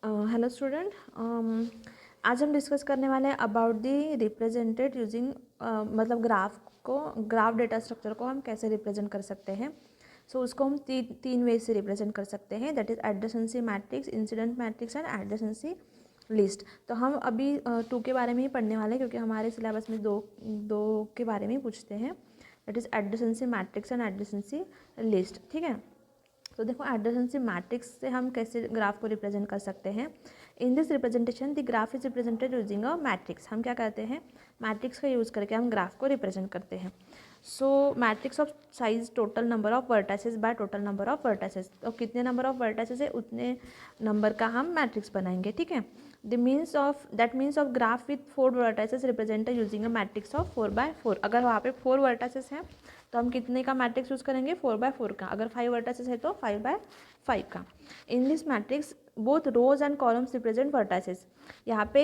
Hello student, आज हम discuss करने वाले हैं अबाउट दी रिप्रेजेंटेड यूजिंग मतलब ग्राफ डेटा स्ट्रक्चर को हम कैसे रिप्रेजेंट कर सकते हैं। उसको हम तीन वे से रिप्रेजेंट कर सकते हैं, that is adjacency matrix, incident matrix and adjacency list. तो हम अभी 2 के बारे में ही पढ़ने वाले हैं, क्योंकि हमारे सिलेबस में दो के बारे में ही पूछते हैं, that is adjacency matrix and adjacency list. ठीक है, तो देखो एडजेसेंसी मैट्रिक्स से हम कैसे ग्राफ को रिप्रेजेंट कर सकते हैं। In this representation the graph is represented using a matrix. हम क्या करते हैं, मैट्रिक्स का यूज़ करके हम ग्राफ को रिप्रेजेंट करते हैं। Matrix of size total number of vertices by total number of vertices. तो कितने नंबर ऑफ वर्टाइसेस है उतने नंबर का हम मैट्रिक्स बनाएंगे। ठीक है, the means of graph with 4 vertices represented using a matrix of 4x4। अगर वहाँ पे 4 वर्टाइसेस हैं तो हम कितने का मैट्रिक्स यूज़ करेंगे, 4x4 का। अगर 5 वर्टाइसेस है तो 5x5 का। In this matrix both rows and columns represent vertices. यहाँ पे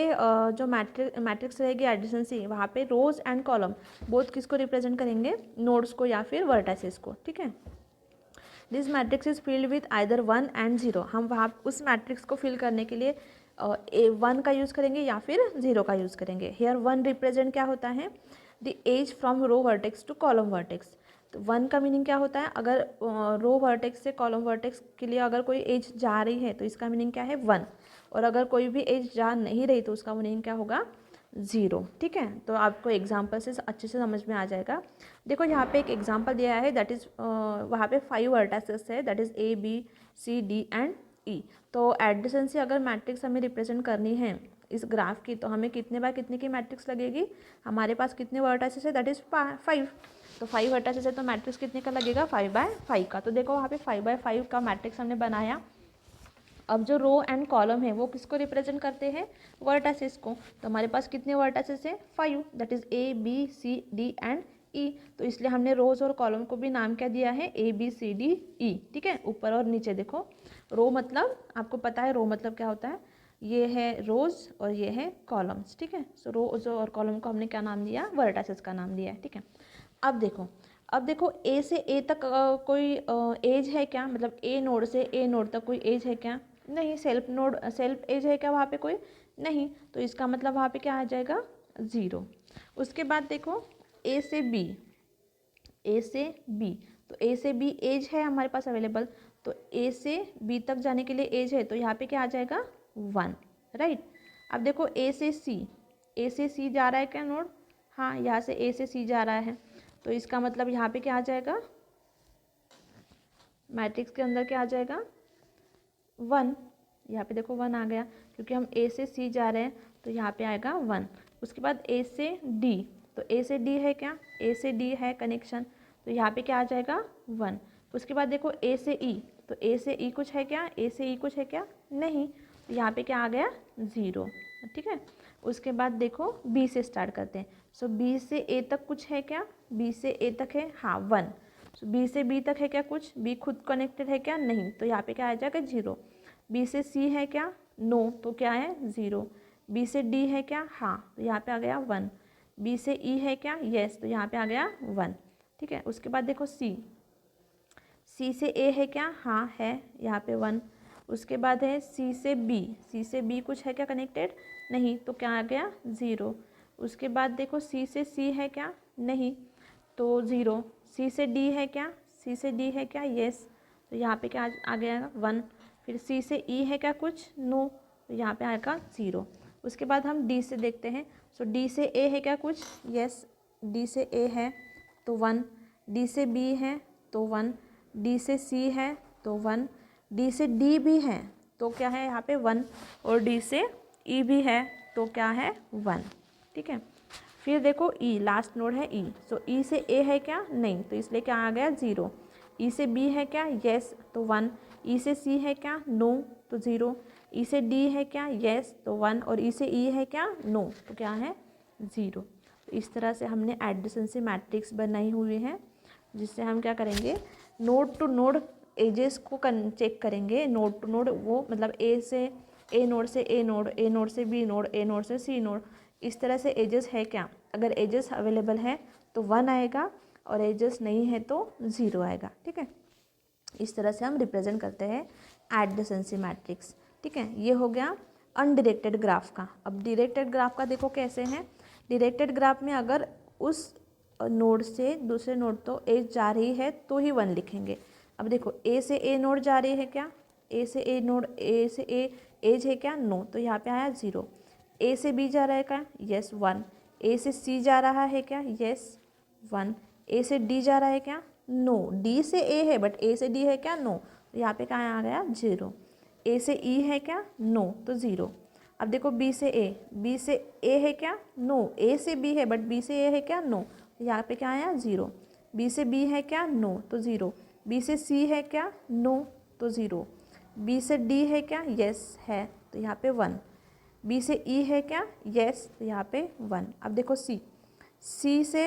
जो मैट्रिक्स रहेगी एडजेसेंसी, वहाँ पे रोज एंड कॉलम बोथ किसको रिप्रेजेंट करेंगे, नोड्स को या फिर वर्टाइसेस को। ठीक है, this matrix is filled with either 1 and 0। हम वहाँ उस मैट्रिक्स को फिल करने के लिए 1 का यूज़ करेंगे या फिर 0 का यूज़ करेंगे। हेयर 1 रिप्रेजेंट क्या होता है, the edge from row vertex to column vertex. तो 1 का मीनिंग क्या होता है, अगर रो वर्टेक्स से कॉलम वर्टेक्स के लिए अगर कोई एज जा रही है तो इसका मीनिंग क्या है 1, और अगर कोई भी एज जा नहीं रही तो उसका मीनिंग क्या होगा 0। ठीक है, तो आपको एग्जाम्पल से अच्छे से समझ में आ जाएगा। देखो यहाँ पे एक एग्जाम्पल दिया है, दैट इज़ वहाँ पे 5 वर्टाइसेस है, that is A B C D and E। तो एडजेसेंसी अगर मैट्रिक्स हमें रिप्रेजेंट करनी है इस ग्राफ की, तो हमें कितने बाय कितने की मैट्रिक्स लगेगी, हमारे पास कितने वर्टाइसेस है, दैट इज़ 5। तो 5 वर्टाइसेस है तो मैट्रिक्स कितने का लगेगा, 5x5 का। तो देखो वहाँ पे 5x5 का मैट्रिक्स हमने बनाया। अब जो रो एंड कॉलम है वो किसको रिप्रेजेंट करते हैं, वर्टाइसेस को। तो हमारे पास कितने वर्टाइसेस है, 5, that is A B C D and E। तो इसलिए हमने रोज और कॉलम को भी नाम क्या दिया है, ABCDE। ठीक है, ऊपर और नीचे देखो, रो मतलब आपको पता है रो मतलब क्या होता है, ये है रोज और ये है कॉलम्स। ठीक है, सो रोज और कॉलम को हमने क्या नाम दिया, वर्टाइसेस का नाम दिया है। ठीक है, अब देखो ए से ए तक कोई एज है क्या, मतलब ए नोड से ए नोड तक कोई एज है क्या, नहीं। सेल्फ एज है क्या वहाँ पे कोई, नहीं। तो इसका मतलब वहाँ पे क्या आ जाएगा, 0। उसके बाद देखो ए से बी, तो ए से बी एज है हमारे पास अवेलेबल। तो ए से बी तक जाने के लिए एज है, तो यहाँ पे क्या आ जाएगा 1, राइट। अब देखो ए से सी जा रहा है क्या नोड, हाँ, यहाँ से ए से सी जा रहा है। तो इसका मतलब यहाँ पे क्या आ जाएगा, मैट्रिक्स के अंदर क्या आ जाएगा 1। यहाँ पे देखो 1 आ गया, क्योंकि हम ए से सी जा रहे हैं तो यहाँ पे आएगा 1। उसके बाद ए से डी, तो ए से डी है क्या, ए से डी है कनेक्शन, तो यहाँ पे क्या आ जाएगा 1। उसके बाद देखो ए से ई, तो ए से ई कुछ है क्या, ए से ई कुछ है क्या, नहीं। तो यहाँ पे क्या आ गया 0। ठीक है, उसके बाद देखो बी से स्टार्ट करते हैं। बी से ए तक कुछ है क्या, बी से ए तक है, हाँ 1। बी से बी तक है क्या कुछ, बी खुद कनेक्टेड है क्या, नहीं। तो यहाँ पे क्या आ जाएगा 0। बी से सी है क्या, नो, तो क्या है 0। बी से डी है क्या, हाँ, तो यहाँ पे आ गया 1। बी से ई है क्या, यस, तो यहाँ पे आ गया 1। ठीक है, उसके बाद देखो सी से ए है क्या, हाँ है, यहाँ पे 1। उसके बाद है सी से बी कुछ है क्या कनेक्टेड, नहीं, तो क्या आ गया 0। उसके बाद देखो सी है क्या, नहीं, तो 0। सी से डी है क्या, यस, तो यहाँ पे क्या आ गया 1। फिर सी से ई है क्या कुछ, नो, तो यहाँ पे आएगा 0। उसके बाद हम डी से देखते हैं। डी से ए है क्या कुछ, यस, डी से ए है तो 1। डी से बी है तो 1। डी से सी है तो 1। डी से डी भी है तो क्या है यहाँ पे 1, और डी से ई भी है तो क्या है 1। ठीक है, फिर देखो ई, लास्ट नोड है ई। ई से ए है क्या, नहीं, तो इसलिए क्या आ गया 0। ई से बी है क्या, यस, तो 1। ई से सी है क्या, नो, तो 0। ई से डी है क्या, यस, तो 1। और ई से ई है क्या, नो, तो क्या है 0। इस तरह से हमने एडजेसेंसी मैट्रिक्स बनाई हुई है, जिससे हम क्या करेंगे, नोड टू नोड एजेस को चेक करेंगे। नोड टू नोड वो मतलब ए नोड से ए नोड, ए नोड से बी नोड, ए नोड से सी नोड, इस तरह से एजेस है क्या। अगर एजेस अवेलेबल है तो 1 आएगा, और एजेस नहीं है तो 0 आएगा। ठीक है, इस तरह से हम रिप्रेजेंट करते हैं एडजेसेंसी मैट्रिक्स। ठीक है। ये हो गया अनडिरेक्टेड ग्राफ का। अब डायरेक्टेड ग्राफ का देखो कैसे है। डायरेक्टेड ग्राफ में अगर उस नोड से दूसरे नोड तो एज जा रही है तो ही 1 लिखेंगे। अब देखो ए से ए नोड जा रही है क्या, ए से ए नोड, ए से ए एज है क्या, नो, तो यहाँ पे आया 0। ए से बी जा रहा है क्या, यस 1। ए से सी जा रहा है क्या, यस 1। ए से डी जा रहा है क्या, नो। डी से ए है बट ए से डी है क्या, नो, तो यहाँ पे क्या आ गया 0। ए से ई है क्या, नो, तो 0। अब देखो बी से ए है क्या, नो। ए से बी है बट बी से ए है क्या, नो, तो यहाँ पे क्या आया 0। बी से बी है क्या, नो, तो 0। बी से सी है क्या, नो, तो 0। बी से डी है क्या, यस है, तो यहाँ पे 1। बी से ई है क्या, यस, तो यहाँ पे 1। अब देखो सी से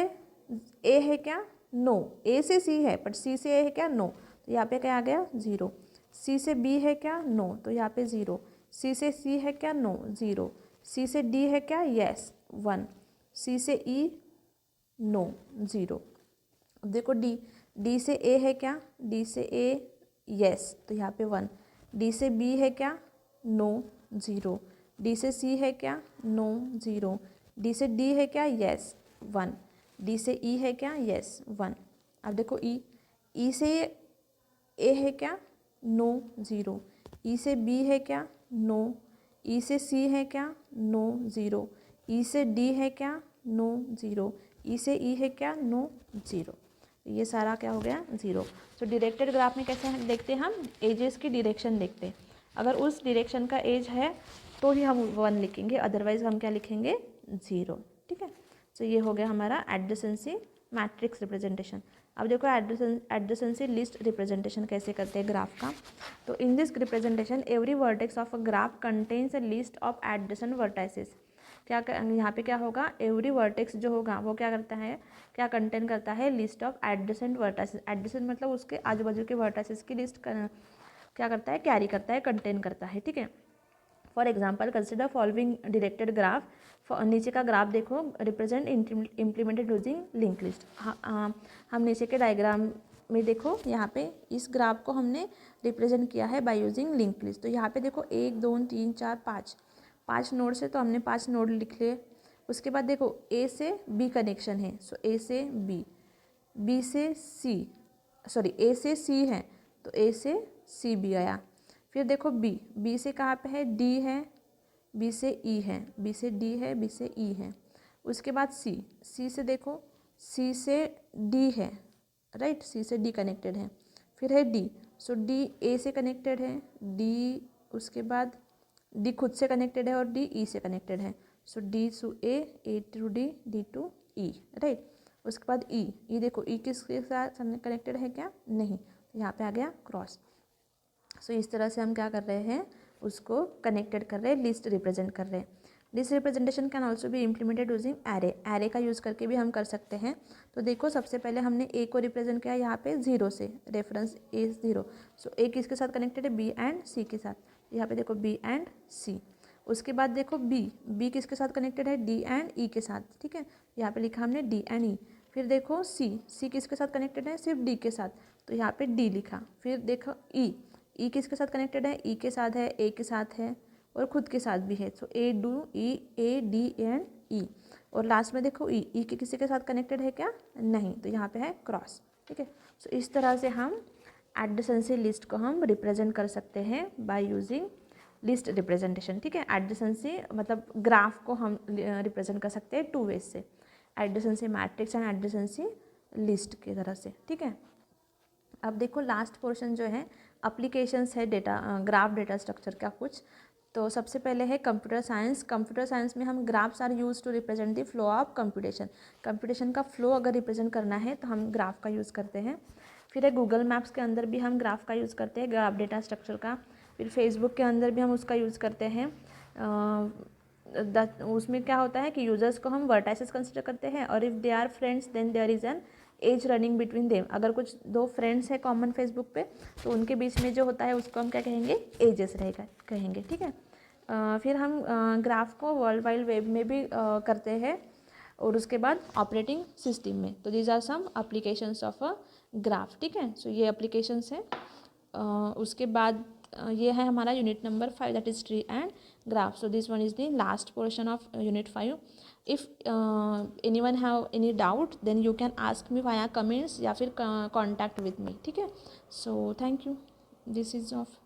ए है क्या, नो। ए से सी है बट सी से ए है क्या, नो, तो यहाँ पे क्या आ गया 0। सी से बी है क्या, नो, तो यहाँ पे 0। सी से सी है क्या, नो, 0। सी से डी है क्या, यस 1। सी से ई, नो, 0। अब देखो डी से ए है क्या, डी से ए, यस, तो यहाँ पे 1। डी से बी है क्या, नो, 0। डी से सी है क्या, नो, 0। डी से डी है क्या, यस 1। डी से ई है क्या, यस 1। अब देखो ई से ए है क्या, नो, 0। ई से बी है क्या, नो। ई से सी है क्या, नो, 0। ई से डी है क्या, नो, 0। ई से ई है क्या, नो, 0। ये सारा क्या हो गया 0। तो डायरेक्टेड ग्राफ में कैसे देखते हैं हम, एजेस की डायरेक्शन देखते हैं। अगर उस डायरेक्शन का एज है तो ही हम 1 लिखेंगे, अदरवाइज हम क्या लिखेंगे 0। ठीक है। तो ये हो गया हमारा एडजेसेंसी मैट्रिक्स रिप्रेजेंटेशन। अब देखो एडजेसेंसी लिस्ट रिप्रेजेंटेशन कैसे करते हैं ग्राफ का। तो in this representation every vertex of a graph contains a list of adjacent vertices. यहाँ पे क्या होगा, एवरी वर्टेक्स जो होगा वो क्या करता है, क्या कंटेन करता है, list of adjacent vertices. Adjacent मतलब उसके आजू बाजू के वर्टाइसेस की लिस्ट क्या करता है, कैरी करता है, कंटेन करता है। ठीक है। For example consider following directed graph. नीचे का ग्राफ देखो, represent implemented using link list. हम नीचे के डायग्राम में देखो, यहाँ पे इस ग्राफ को हमने रिप्रेजेंट किया है बाय यूजिंग लिंक लिस्ट। तो यहाँ पे देखो 1 2 3 4 5 नोड से, तो हमने 5 नोड लिख लिए। उसके बाद देखो ए से बी कनेक्शन है, सो ए से बी से सी, सॉरी ए से सी है तो ए से सी भी आया। फिर देखो बी से कहाँ पे है, डी है, बी से ई है, बी से डी है, बी से ई है। उसके बाद सी से देखो, सी से डी है, राइट, सी से डी कनेक्टेड है। फिर है डी, सो डी ए से कनेक्टेड है, डी, उसके बाद डी खुद से कनेक्टेड है और डी ई से कनेक्टेड है, so D to A to D to E, right. उसके बाद ई देखो, ई किसके साथ कनेक्टेड है क्या, नहीं, यहाँ पे आ गया क्रॉस। सो इस तरह से हम क्या कर रहे हैं, उसको कनेक्टेड कर रहे हैं, लिस्ट रिप्रेजेंट कर रहे हैं। लिस्ट रिप्रेजेंटेशन कैन ऑल्सो भी इम्प्लीमेंटेड यूजिंग एरे का यूज़ करके भी हम कर सकते हैं। तो देखो सबसे पहले हमने ए को रिप्रेजेंट किया यहाँ पे 0 से, रेफरेंस ए 0। सो ए किसके साथ कनेक्टेड है, बी एंड सी के साथ, यहाँ पे देखो बी एंड सी। उसके बाद देखो बी किसके साथ कनेक्टेड है, डी एंड ई के साथ, ठीक है, यहाँ पे लिखा हमने डी एंड ई। फिर देखो सी किसके साथ कनेक्टेड है, सिर्फ डी के साथ, तो यहाँ पे डी लिखा। फिर देखो ई किसके साथ कनेक्टेड है, ई के साथ है, ए के साथ है और खुद के साथ भी है, सो ए डी एंड ई। और लास्ट में देखो ई के किसी के साथ कनेक्टेड है क्या, नहीं, तो यहाँ पे है क्रॉस। ठीक है। सो इस तरह से हम एडजेसेंसी लिस्ट को हम रिप्रेजेंट कर सकते हैं बाय यूजिंग लिस्ट रिप्रेजेंटेशन। ठीक है। एडजेसेंसी मतलब ग्राफ को हम रिप्रेजेंट कर सकते हैं 2 वेज से, adjacency matrix and adjacency list की तरह से। ठीक है। अब देखो लास्ट पोर्शन जो है एप्लीकेशंस है ग्राफ डेटा स्ट्रक्चर का कुछ। तो सबसे पहले है कंप्यूटर साइंस। कंप्यूटर साइंस में हम graphs are use to represent the flow of computation का फ्लो अगर रिप्रेजेंट करना है तो हम ग्राफ का यूज़ करते हैं। फिर है गूगल मैप्स के अंदर भी हम ग्राफ का यूज़ करते हैं, ग्राफ डेटा स्ट्रक्चर का। फिर फेसबुक के अंदर भी हम उसका यूज़ करते हैं। उसमें क्या होता है कि यूजर्स को हम वर्टाइसेस कंसिडर करते हैं, और if they are friends then there is an edge running between them. अगर कुछ 2 फ्रेंड्स हैं कॉमन फेसबुक पे, तो उनके बीच में जो होता है उसको हम क्या कहेंगे, एजेस रहेगा कहेंगे। ठीक है। फिर हम ग्राफ को वर्ल्ड वाइड वेब में भी करते हैं, और उसके बाद ऑपरेटिंग सिस्टम में। तो these are some applications of a graph. ठीक है। सो ये एप्लीकेशंस हैं। उसके बाद ये है हमारा unit number 5 that is tree and graph. So this one is the last portion of unit 5. If anyone have any doubt then you can ask me via comments या फिर कॉन्टैक्ट विथ मी. ठीक है. So thank you. This is of